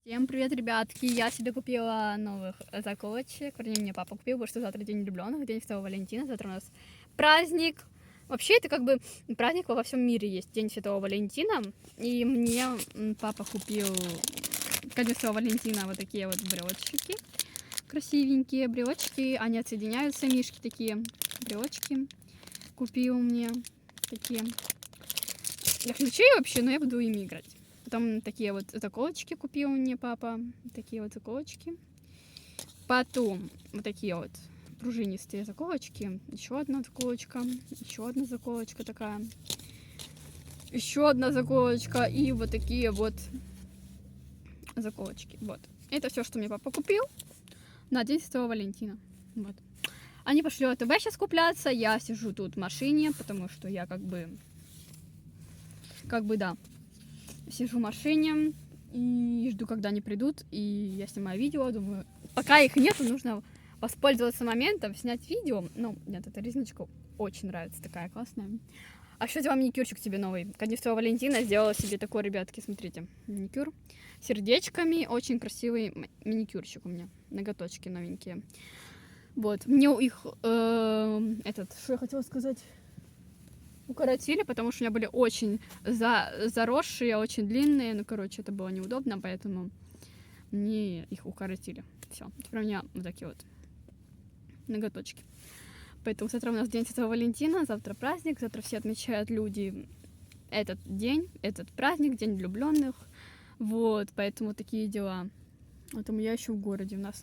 Всем привет, ребятки! Я себе купила новых заколочек. Вернее, мне папа купил, потому что завтра День влюбленных, День Святого Валентина. Завтра у нас праздник. Вообще, это как бы праздник во всем мире есть, День Святого Валентина. И мне папа купил ко Дню Святого Валентина вот такие вот брелочки. Красивенькие брелочки. Они отсоединяются, мишки такие. Брелочки купил мне такие. Я ключей вообще, но я буду ими играть. Потом такие вот заколочки купил мне папа. Такие вот заколочки. Потом вот такие вот пружинистые заколочки. Еще одна заколочка. Еще одна заколочка такая. Еще одна заколочка. И вот такие вот заколочки. Вот. Это все, что мне папа купил на День Святого Валентина. Вот. Они пошли в АТБ сейчас купляться. Я сижу тут в машине, потому что я как бы да, сижу в машине и жду, когда они придут, и я снимаю видео, думаю, пока их нету, нужно воспользоваться моментом, снять видео. Ну, нет, эта резничка очень нравится, такая классная. А что вам маникюрчик тебе новый? Ко Дню Святого Валентина сделала себе такой, ребятки, смотрите, маникюр. Сердечками, очень красивый маникюрчик у меня, ноготочки новенькие. Вот, мне их, что я хотела сказать... укоротили, потому что у меня были очень заросшие, очень длинные. Ну, короче, это было неудобно, поэтому мне их укоротили. Все. Теперь у меня вот такие вот ноготочки. Поэтому завтра у нас День Святого Валентина, завтра праздник, завтра все отмечают люди этот день, этот праздник, День влюбленных. Вот, поэтому такие дела. Поэтому я еще в городе, у нас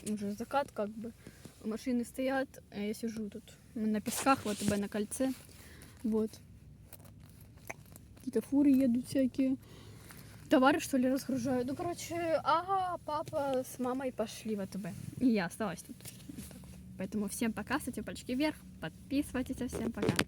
уже закат, как бы машины стоят, а я сижу тут на песках, вот на кольце. Вот. Какие-то фуры едут всякие. Товары, что ли, разгружают. Ну, короче, папа с мамой пошли в АТБ. И я осталась тут. Вот так вот. Поэтому всем пока, ставьте пальчики вверх, подписывайтесь, всем пока.